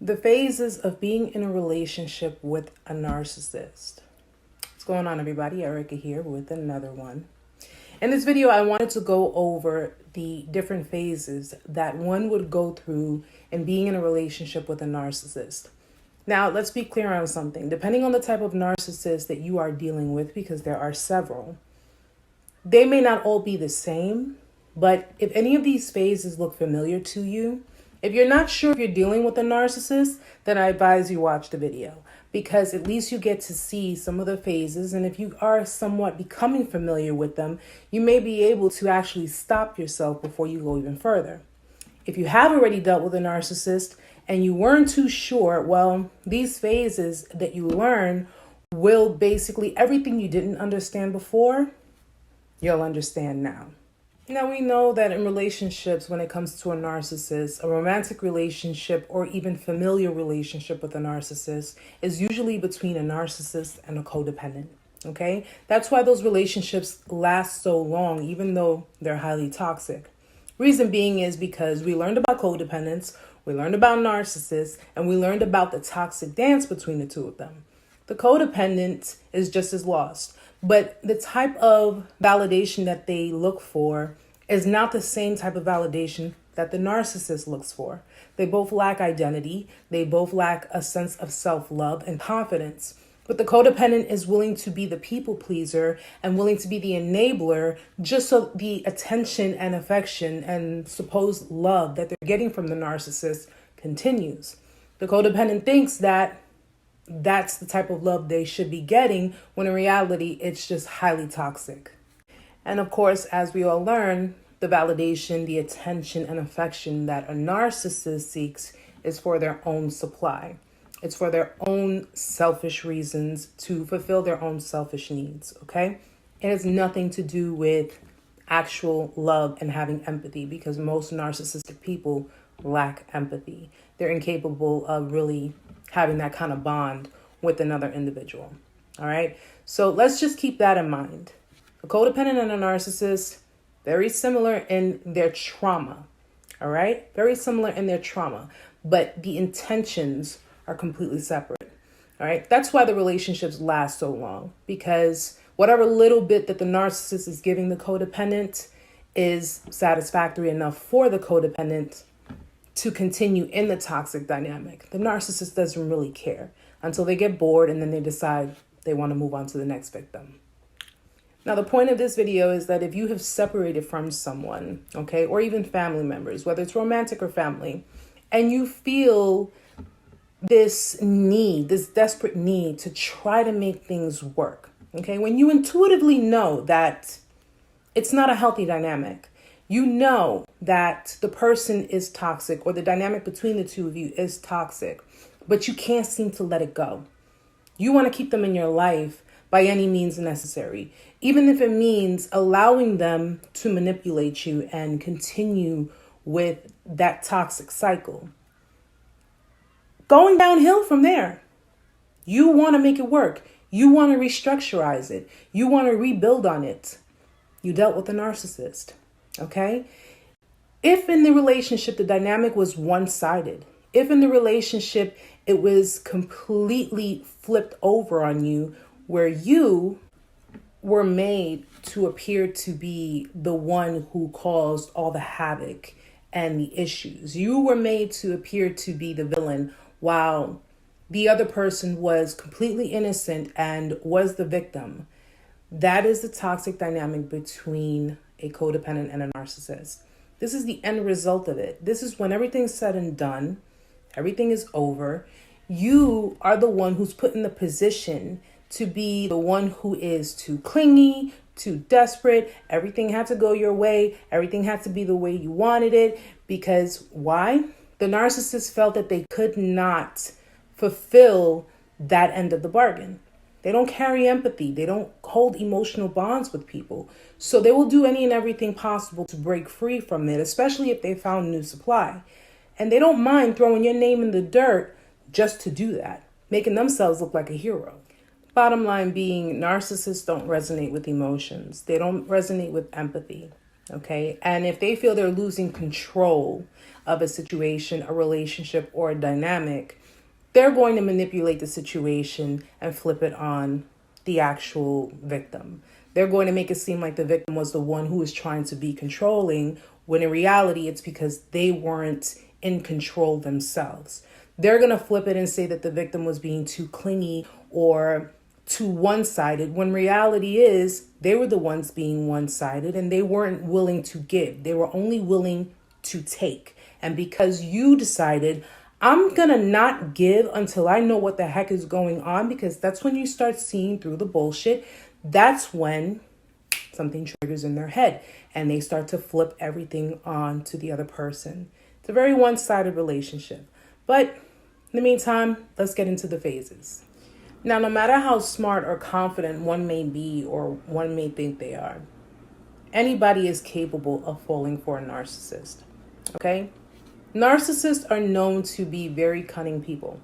The phases of being in a relationship with a narcissist. What's going on, everybody? Erica here with another one. In this video, I wanted to go over the different phases that one would go through in being in a relationship with a narcissist. Now, let's be clear on something. Depending on the type of narcissist that you are dealing with, because there are several, they may not all be the same, but if any of these phases look familiar to you, if you're not sure if you're dealing with a narcissist, then I advise you watch the video, because at least you get to see some of the phases. And if you are somewhat becoming familiar with them, you may be able to actually stop yourself before you go even further. If you have already dealt with a narcissist and you weren't too sure, well, these phases that you learn will basically everything you didn't understand before, you'll understand now. Now, we know that in relationships, when it comes to a narcissist, a romantic relationship or even familial relationship with a narcissist is usually between a narcissist and a codependent. Okay, that's why those relationships last so long, even though they're highly toxic. Reason being is because we learned about codependence, we learned about narcissists, and we learned about the toxic dance between the two of them. The codependent is just as lost. But the type of validation that they look for is not the same type of validation that the narcissist looks for. They both lack identity. They both lack a sense of self-love and confidence. But the codependent is willing to be the people pleaser and willing to be the enabler just so the attention and affection and supposed love that they're getting from the narcissist continues. The codependent thinks that that's the type of love they should be getting, when in reality, it's just highly toxic. And of course, as we all learn, the validation, the attention and affection that a narcissist seeks is for their own supply. It's for their own selfish reasons to fulfill their own selfish needs, okay? It has nothing to do with actual love and having empathy, because most narcissistic people lack empathy. They're incapable of really having that kind of bond with another individual. All right. So let's just keep that in mind. A codependent and a narcissist, very similar in their trauma. All right. Very similar in their trauma, but the intentions are completely separate. All right. That's why the relationships last so long, because whatever little bit that the narcissist is giving the codependent is satisfactory enough for the codependent to continue in the toxic dynamic. The narcissist doesn't really care until they get bored and then they decide they want to move on to the next victim. Now, the point of this video is that if you have separated from someone, okay, or even family members, whether it's romantic or family, and you feel this need, this desperate need to try to make things work, okay, when you intuitively know that it's not a healthy dynamic, you know that the person is toxic or the dynamic between the two of you is toxic, but you can't seem to let it go. You want to keep them in your life by any means necessary, even if it means allowing them to manipulate you and continue with that toxic cycle. Going downhill from there. You want to make it work. You want to restructurize it. You want to rebuild on it. You dealt with a narcissist. Okay? If in the relationship, the dynamic was one-sided, if in the relationship, it was completely flipped over on you, where you were made to appear to be the one who caused all the havoc and the issues, you were made to appear to be the villain while the other person was completely innocent and was the victim, that is the toxic dynamic between a codependent and a narcissist. This is the end result of it. This is when everything's said and done, everything is over. You are the one who's put in the position to be the one who is too clingy, too desperate. Everything had to go your way. Everything had to be the way you wanted it. Because why? The narcissist felt that they could not fulfill that end of the bargain. They don't carry empathy. They don't hold emotional bonds with people. So they will do any and everything possible to break free from it, especially if they found new supply. And they don't mind throwing your name in the dirt just to do that, making themselves look like a hero. Bottom line being, narcissists don't resonate with emotions. They don't resonate with empathy. Okay. And if they feel they're losing control of a situation, a relationship, or a dynamic, they're going to manipulate the situation and flip it on the actual victim. They're going to make it seem like the victim was the one who was trying to be controlling, when in reality, it's because they weren't in control themselves. They're going to flip it and say that the victim was being too clingy or too one-sided, when reality is they were the ones being one-sided and they weren't willing to give. They were only willing to take. And because you decided, I'm going to not give until I know what the heck is going on, because that's when you start seeing through the bullshit. That's when something triggers in their head and they start to flip everything on to the other person. It's a very one-sided relationship. But in the meantime, let's get into the phases. Now, no matter how smart or confident one may be or one may think they are, anybody is capable of falling for a narcissist. Okay? Narcissists are known to be very cunning people.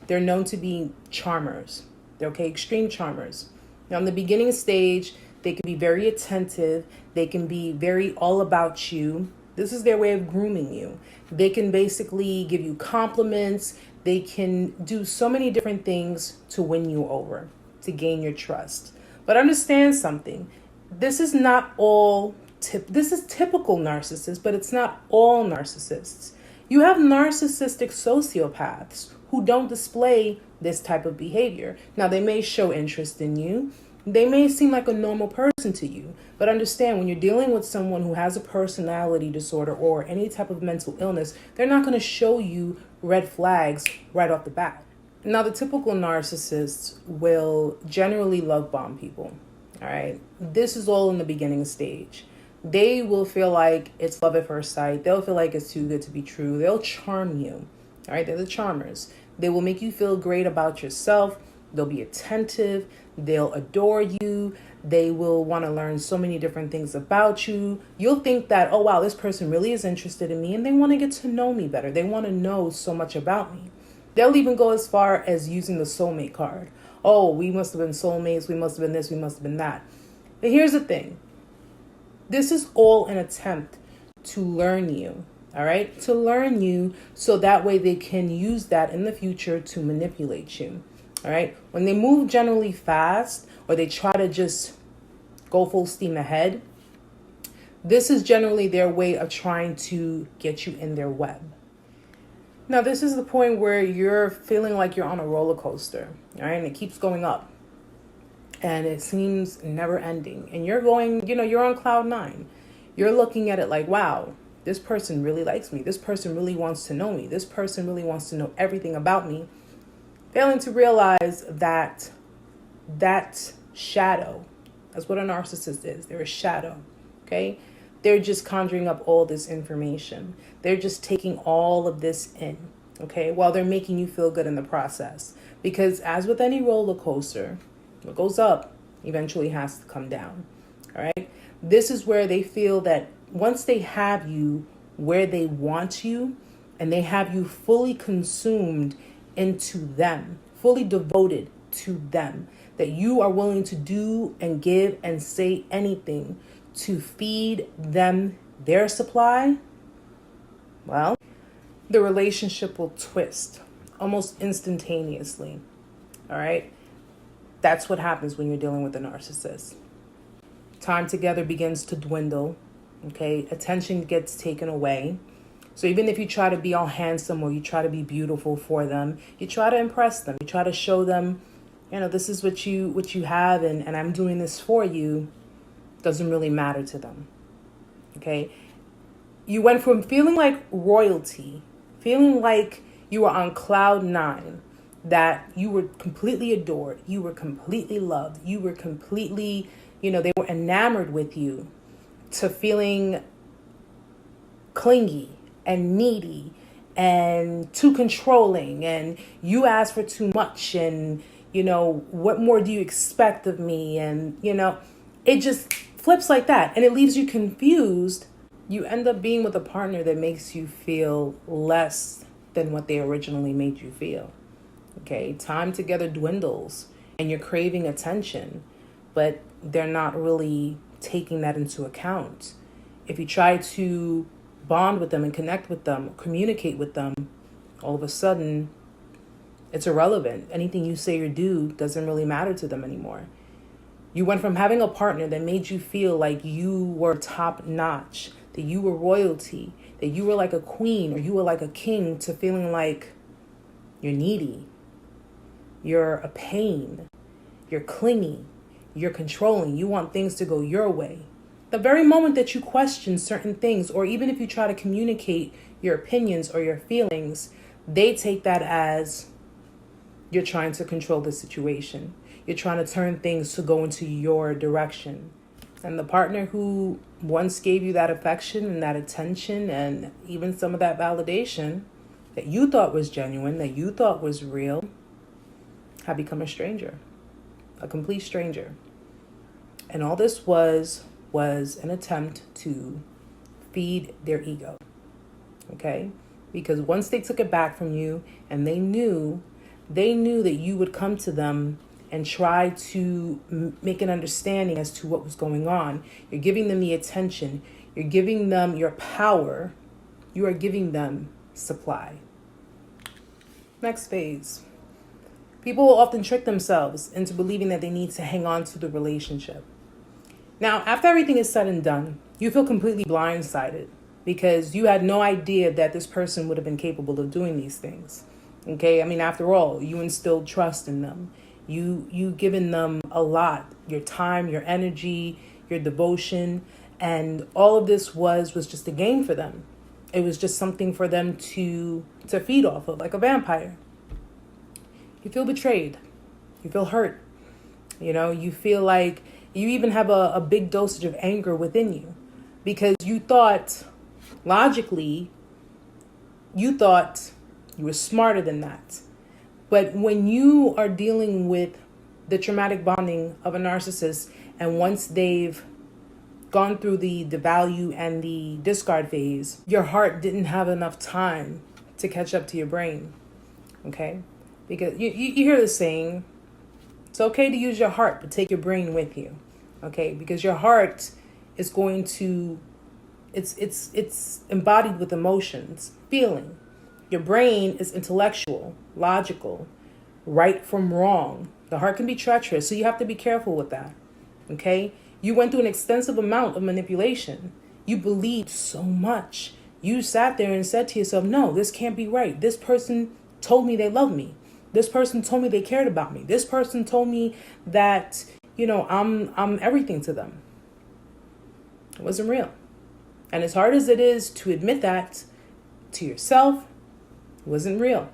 They're known to be charmers. They're extreme charmers. Now, in the beginning stage, they can be very attentive. They can be very all about you. This is their way of grooming you. They can basically give you compliments. They can do so many different things to win you over, to gain your trust. But understand something. This is not all this is typical narcissists, but it's not all narcissists. You have narcissistic sociopaths who don't display this type of behavior. Now, they may show interest in you. They may seem like a normal person to you, but understand, when you're dealing with someone who has a personality disorder or any type of mental illness, they're not going to show you red flags right off the bat. Now, the typical narcissists will generally love bomb people. All right. This is all in the beginning stage. They will feel like it's love at first sight. They'll feel like it's too good to be true. They'll charm you. All right. They're the charmers. They will make you feel great about yourself. They'll be attentive. They'll adore you. They will want to learn so many different things about you. You'll think that, oh, wow, this person really is interested in me and they want to get to know me better. They want to know so much about me. They'll even go as far as using the soulmate card. Oh, we must have been soulmates. We must have been this. We must have been that. But here's the thing. This is all an attempt to learn you. All right. To learn you so that way they can use that in the future to manipulate you. All right. When they move generally fast or they try to just go full steam ahead, this is generally their way of trying to get you in their web. Now, this is the point where you're feeling like you're on a roller coaster. All right. And it keeps going up and it seems never ending. And you're going, you're on cloud nine. You're looking at it like, wow, this person really likes me. This person really wants to know me. This person really wants to know everything about me. Failing to realize that shadow, that's what a narcissist is. They're a shadow, okay? They're just conjuring up all this information. They're just taking all of this in, okay? While they're making you feel good in the process. Because as with any roller coaster, what goes up eventually has to come down, all right? This is where they feel that once they have you where they want you and they have you fully consumed into them, fully devoted to them, that you are willing to do and give and say anything to feed them their supply, well, the relationship will twist almost instantaneously. All right. That's what happens when you're dealing with a narcissist. Time together begins to dwindle. Okay. Attention gets taken away. So even if you try to be all handsome or you try to be beautiful for them, you try to impress them. You try to show them, this is what you have and I'm doing this for you, doesn't really matter to them. Okay? You went from feeling like royalty, feeling like you were on cloud nine, that you were completely adored, you were completely loved, you were completely, they were enamored with you, to feeling clingy and needy and too controlling and you ask for too much and, what more do you expect of me? And, it just flips like that and it leaves you confused. You end up being with a partner that makes you feel less than what they originally made you feel. Okay, time together dwindles and you're craving attention, but they're not really taking that into account. If you try to bond with them and connect with them, communicate with them, all of a sudden it's irrelevant. Anything you say or do doesn't really matter to them anymore. You went from having a partner that made you feel like you were top notch, that you were royalty, that you were like a queen or you were like a king, to feeling like you're needy, you're a pain, you're clingy, you're controlling, you want things to go your way. The very moment that you question certain things, or even if you try to communicate your opinions or your feelings, they take that as you're trying to control the situation. You're trying to turn things to go into your direction. And the partner who once gave you that affection and that attention and even some of that validation that you thought was genuine, that you thought was real, had become a stranger, a complete stranger. And all this was an attempt to feed their ego, okay? Because once they took it back from you and they knew that you would come to them and try to make an understanding as to what was going on. You're giving them the attention. You're giving them your power. You are giving them supply. Next phase. People will often trick themselves into believing that they need to hang on to the relationship. Now, after everything is said and done, you feel completely blindsided because you had no idea that this person would have been capable of doing these things. Okay? I mean, after all, you instilled trust in them. You given them a lot, your time, your energy, your devotion, and all of this was just a game for them. It was just something for them to feed off of, like a vampire. You feel betrayed. You feel hurt. You feel like you even have a big dosage of anger within you because you thought, logically, you were smarter than that. But when you are dealing with the traumatic bonding of a narcissist, and once they've gone through the devalue and the discard phase, your heart didn't have enough time to catch up to your brain, okay? Because you hear the saying, it's okay to use your heart, but take your brain with you, okay? Because your heart is going to, it's embodied with emotions, feeling. Your brain is intellectual, logical, right from wrong. The heart can be treacherous, so you have to be careful with that, okay? You went through an extensive amount of manipulation. You believed so much. You sat there and said to yourself, no, this can't be right. This person told me they loved me. This person told me they cared about me. This person told me that, I'm everything to them. It wasn't real. And as hard as it is to admit that to yourself, it wasn't real,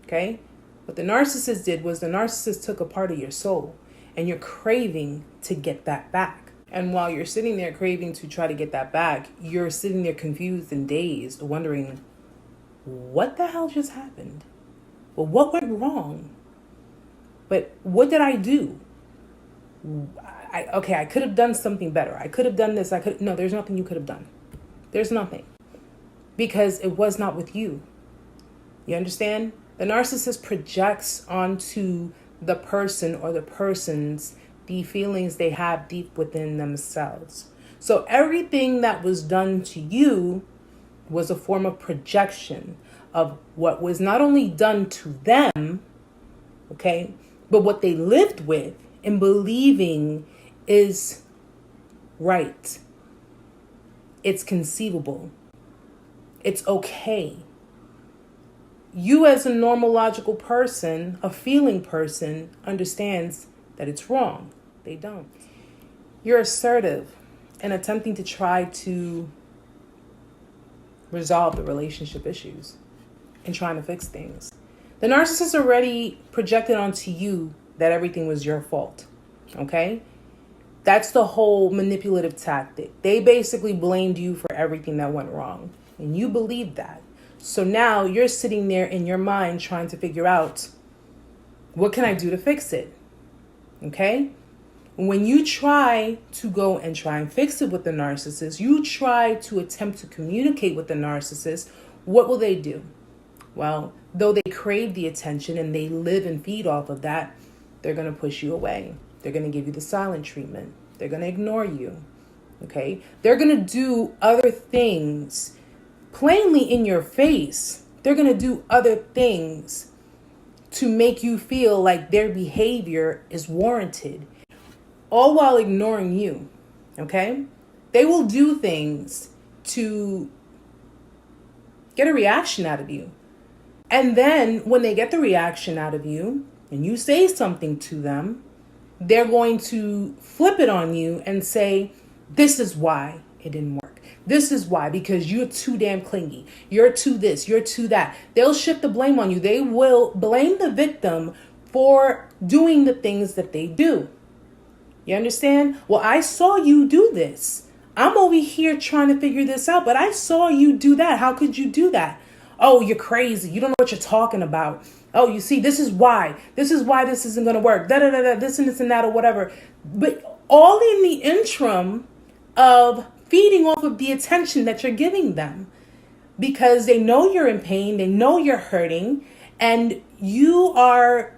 okay? What the narcissist did was the narcissist took a part of your soul and you're craving to get that back. And while you're sitting there craving to try to get that back, you're sitting there confused and dazed, wondering, what the hell just happened? Well, what went wrong? But what did I do? I could have done something better. I could have done this. No, there's nothing you could have done. There's nothing. Because it was not with you. You understand? The narcissist projects onto the person or the persons the feelings they have deep within themselves. So everything that was done to you was a form of projection of what was not only done to them, okay, but what they lived with and believing is right. It's conceivable. It's okay. You as a normal, logical person, a feeling person, understands that it's wrong. They don't. You're assertive in attempting to try to resolve the relationship issues and trying to fix things. The narcissist already projected onto you that everything was your fault, okay? That's the whole manipulative tactic. They basically blamed you for everything that went wrong, and you believed that. So now you're sitting there in your mind trying to figure out, what can I do to fix it? Okay? When you try to go and try and fix it with the narcissist, you try to attempt to communicate with the narcissist, what will they do? Well, though they crave the attention and they live and feed off of that, they're going to push you away. They're going to give you the silent treatment. They're going to ignore you. Okay? They're going to do other things plainly in your face. They're going to do other things to make you feel like their behavior is warranted, all while ignoring you. Okay? They will do things to get a reaction out of you. And then when they get the reaction out of you and you say something to them, they're going to flip it on you and say, this is why it didn't work. This is why, because you're too damn clingy. You're too this, you're too that. They'll shift the blame on you. They will blame the victim for doing the things that they do. You understand? Well, I saw you do this. I'm over here trying to figure this out, but I saw you do that. How could you do that? Oh, you're crazy. You don't know what you're talking about. Oh, you see, this is why. This is why this isn't going to work. Da, da, da, da, this and this and that or whatever. But all in the interim of feeding off of the attention that you're giving them, because they know you're in pain. They know you're hurting, and you are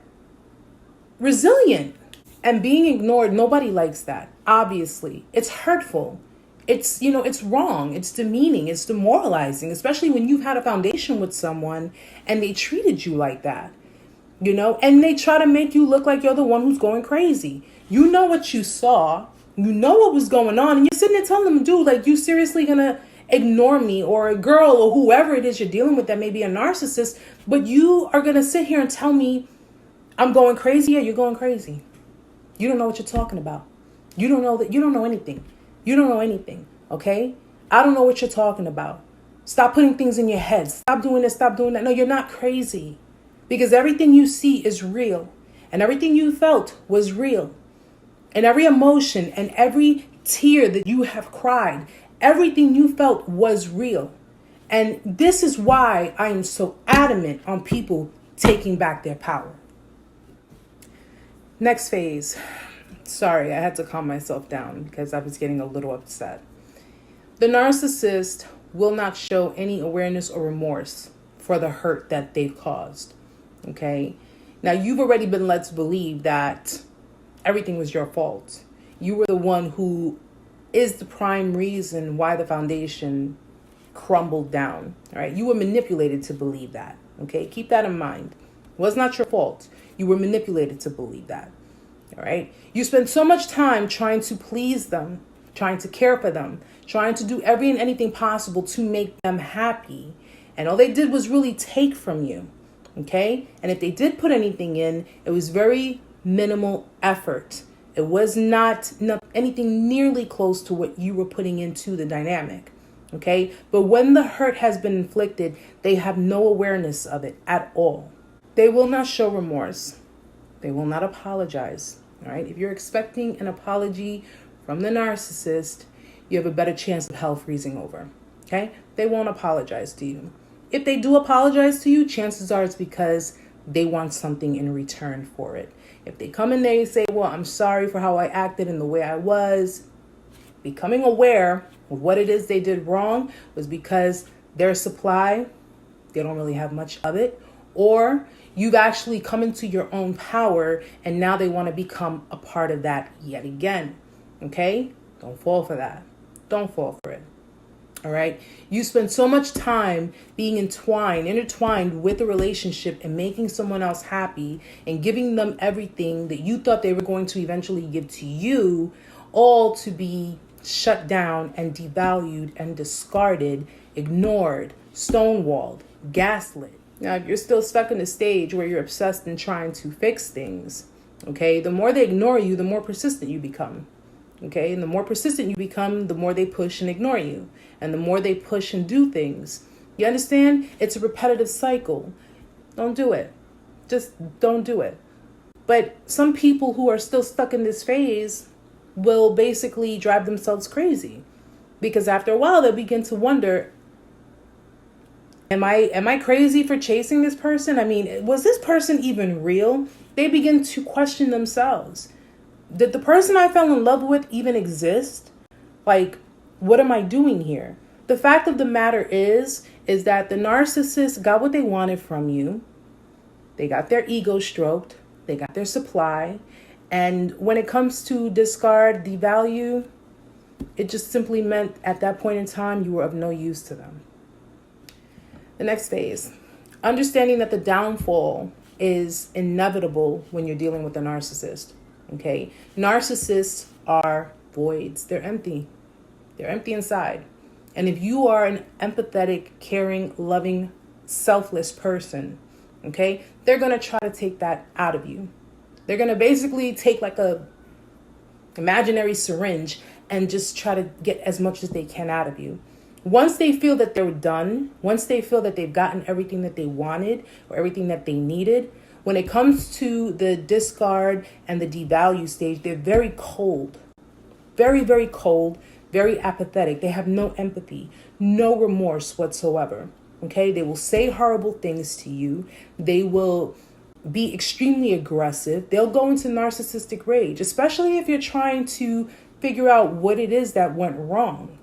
resilient. And being ignored, nobody likes that. Obviously, it's hurtful. It's, it's wrong. It's demeaning. It's demoralizing, especially when you've had a foundation with someone and they treated you like that, and they try to make you look like you're the one who's going crazy. You know what you saw. You know what was going on. And you're sitting there telling them, dude, like, you seriously gonna ignore me, or a girl, or whoever it is you're dealing with that may be a narcissist, but you are gonna sit here and tell me I'm going crazy? Yeah, you're going crazy. You don't know what you're talking about. You don't know that. You don't know anything. You don't know anything, okay? I don't know what you're talking about. Stop putting things in your head. Stop doing this, stop doing that. No, you're not crazy, because everything you see is real, and everything you felt was real, and every emotion and every tear that you have cried, everything you felt was real. And this is why I am so adamant on people taking back their power. Next phase. Sorry, I had to calm myself down because I was getting a little upset. The narcissist will not show any awareness or remorse for the hurt that they've caused. Okay? Now, you've already been led to believe that everything was your fault. You were the one who is the prime reason why the foundation crumbled down. All right? You were manipulated to believe that. Okay? Keep that in mind. It was not your fault. You were manipulated to believe that. All right. You spend so much time trying to please them, trying to care for them, trying to do every and anything possible to make them happy. And all they did was really take from you. Okay. And if they did put anything in, it was very minimal effort. It was not anything nearly close to what you were putting into the dynamic. Okay. But when the hurt has been inflicted, they have no awareness of it at all. They will not show remorse. They will not apologize. All right. If you're expecting an apology from the narcissist, you have a better chance of hell freezing over. Okay. They won't apologize to you. If they do apologize to you, chances are it's because they want something in return for it. If they come in there and say, well, I'm sorry for how I acted and the way I was, becoming aware of what it is they did wrong was because their supply, they don't really have much of it, or you've actually come into your own power and now they want to become a part of that yet again. Okay? Don't fall for that. Don't fall for it. All right? You spend so much time being intertwined with a relationship and making someone else happy and giving them everything that you thought they were going to eventually give to you, all to be shut down and devalued and discarded, ignored, stonewalled, gaslit. Now, if you're still stuck in a stage where you're obsessed in trying to fix things, okay, the more they ignore you, the more persistent you become. Okay, and the more persistent you become, the more they push and ignore you. And the more they push and do things. You understand? It's a repetitive cycle. Don't do it. Just don't do it. But some people who are still stuck in this phase will basically drive themselves crazy. Because after a while, they'll begin to wonder, Am I crazy for chasing this person? I mean, was this person even real? They begin to question themselves. Did the person I fell in love with even exist? Like, what am I doing here? The fact of the matter is that the narcissist got what they wanted from you. They got their ego stroked. They got their supply. And when it comes to discard, devalue, It just simply meant at that point in time, you were of no use to them. The next phase, understanding that the downfall is inevitable when you're dealing with a narcissist. Okay. Narcissists are voids. They're empty. They're empty inside. And if you are an empathetic, caring, loving, selfless person, okay, they're going to try to take that out of you. They're going to basically take like a imaginary syringe and just try to get as much as they can out of you. Once they feel that they're done, once they feel that they've gotten everything that they wanted or everything that they needed, when it comes to the discard and the devalue stage, they're very cold, very, very cold, very apathetic. They have no empathy, no remorse whatsoever. Okay, they will say horrible things to you. They will be extremely aggressive. They'll go into narcissistic rage, especially if you're trying to figure out what it is that went wrong.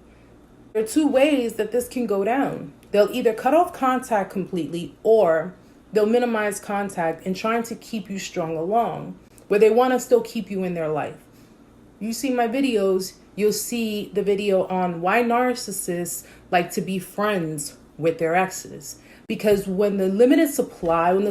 There are two ways that this can go down. They'll either cut off contact completely, or they'll minimize contact and trying to keep you strung along, where they want to still keep you in their life. You see my videos, you'll see the video on why narcissists like to be friends with their exes. Because when the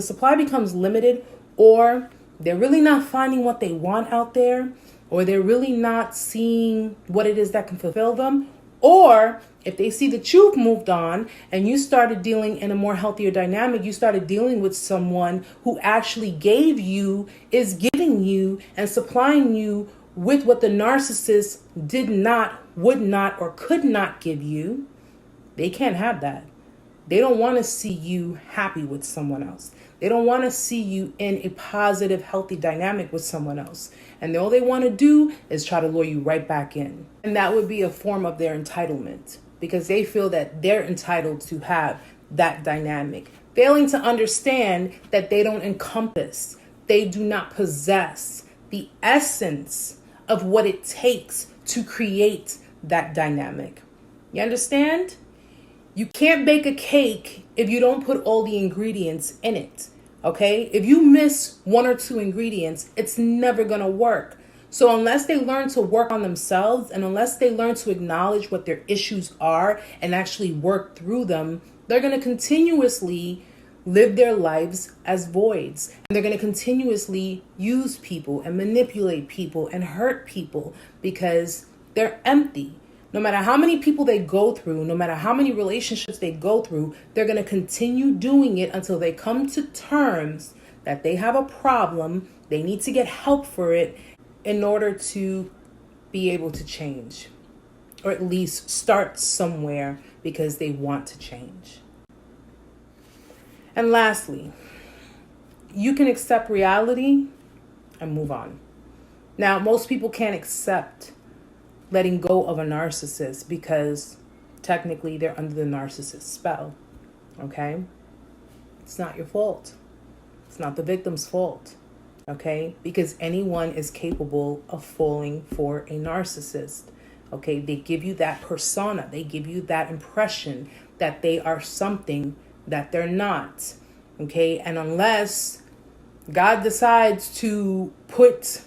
supply becomes limited, or they're really not finding what they want out there, or they're really not seeing what it is that can fulfill them, or if they see that you've moved on and you started dealing in a more healthier dynamic, you started dealing with someone who actually gave you, is giving you, and supplying you with what the narcissist did not, would not, or could not give you, they can't have that. They don't want to see you happy with someone else. They don't want to see you in a positive, healthy dynamic with someone else. And all they want to do is try to lure you right back in. And that would be a form of their entitlement, because they feel that they're entitled to have that dynamic, failing to understand that they don't encompass, they do not possess the essence of what it takes to create that dynamic. You understand? You can't bake a cake if you don't put all the ingredients in it, okay? If you miss one or two ingredients, it's never gonna work. So unless they learn to work on themselves, and unless they learn to acknowledge what their issues are and actually work through them, they're gonna continuously live their lives as voids. And they're gonna continuously use people and manipulate people and hurt people because they're empty. No matter how many people they go through, no matter how many relationships they go through, they're going to continue doing it until they come to terms that they have a problem. They need to get help for it in order to be able to change, or at least start somewhere because they want to change. And lastly, you can accept reality and move on. Now, most people can't accept letting go of a narcissist because technically they're under the narcissist spell, okay? It's not your fault. It's not the victim's fault, okay? Because anyone is capable of falling for a narcissist, okay? They give you that persona. They give you that impression that they are something that they're not, okay? And unless God decides to put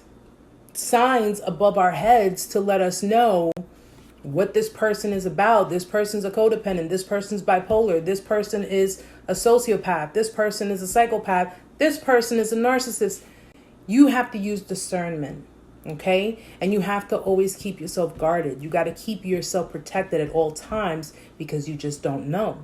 signs above our heads to let us know what this person is about. This person's a codependent. This person's bipolar. This person is a sociopath. This person is a psychopath. This person is a narcissist. You have to use discernment, okay? And you have to always keep yourself guarded. You got to keep yourself protected at all times because you just don't know.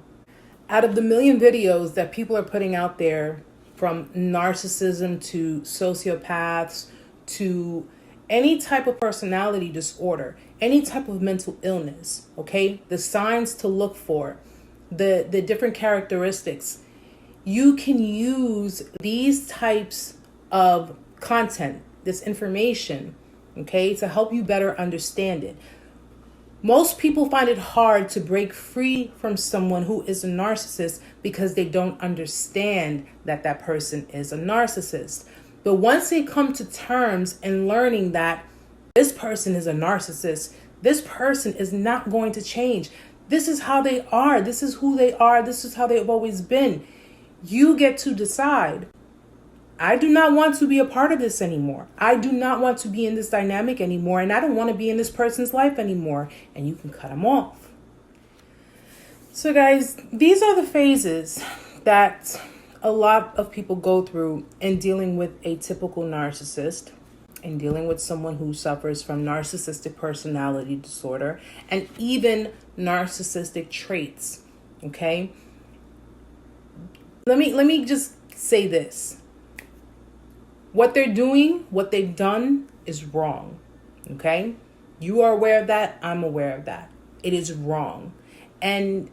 Out of the million videos that people are putting out there, from narcissism to sociopaths to any type of personality disorder, any type of mental illness, okay? The signs to look for, the different characteristics. You can use these types of content, this information, okay, to help you better understand it. Most people find it hard to break free from someone who is a narcissist because they don't understand that that person is a narcissist. But once they come to terms in learning that this person is a narcissist, this person is not going to change. This is how they are. This is who they are. This is how they've always been. You get to decide, I do not want to be a part of this anymore. I do not want to be in this dynamic anymore, and I don't want to be in this person's life anymore. And you can cut them off. So guys, these are the phases that a lot of people go through in dealing with a typical narcissist, and dealing with someone who suffers from narcissistic personality disorder and even narcissistic traits. Okay? Let me just say this. What they're doing, what they've done is wrong. Okay? You are aware of that. I'm aware of that. It is wrong. And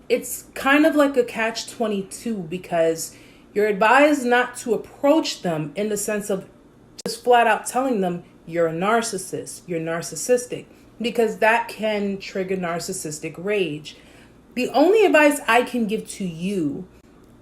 it's kind of like a catch-22 because you're advised not to approach them in the sense of just flat out telling them you're a narcissist, you're narcissistic, because that can trigger narcissistic rage. The only advice I can give to you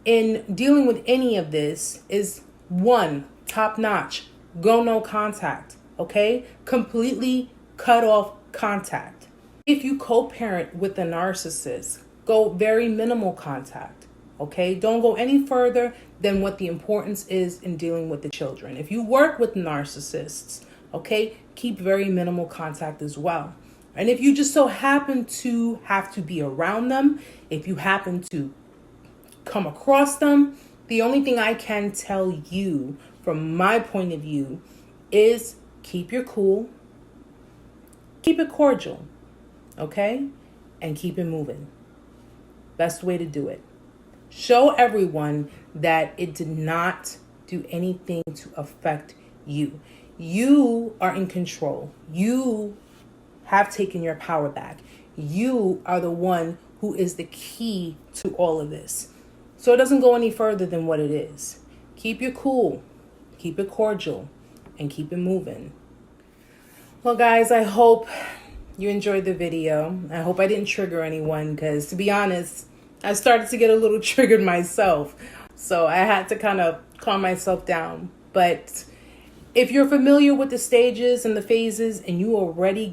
in dealing with any of this is, one, top notch, go no contact, okay? Completely cut off contact. If you co-parent with a narcissist, go very minimal contact, okay? Don't go any further than what the importance is in dealing with the children. If you work with narcissists, okay, keep very minimal contact as well. And if you just so happen to have to be around them, if you happen to come across them, the only thing I can tell you from my point of view is keep your cool, keep it cordial, okay? And keep it moving. Best way to do it. Show everyone that it did not do anything to affect you. You are in control. You have taken your power back. You are the one who is the key to all of this. So it doesn't go any further than what it is. Keep your cool, keep it cordial, and keep it moving. Well, guys, I hope you enjoyed the video. I hope I didn't trigger anyone because, to be honest, I started to get a little triggered myself. So I had to kind of calm myself down. But if you're familiar with the stages and the phases and you already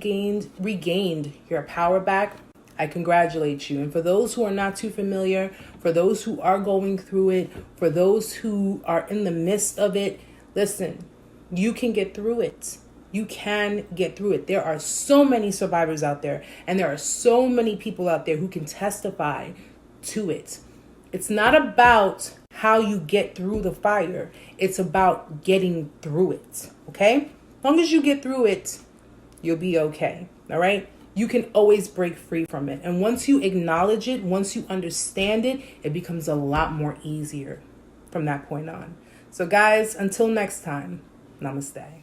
regained your power back, I congratulate you. And for those who are not too familiar, for those who are going through it, for those who are in the midst of it, listen, you can get through it. You can get through it. There are so many survivors out there, and there are so many people out there who can testify to it. It's not about how you get through the fire. It's about getting through it. Okay? As long as you get through it, you'll be okay. All right? You can always break free from it. And once you acknowledge it, once you understand it, it becomes a lot more easier from that point on. So guys, until next time, namaste.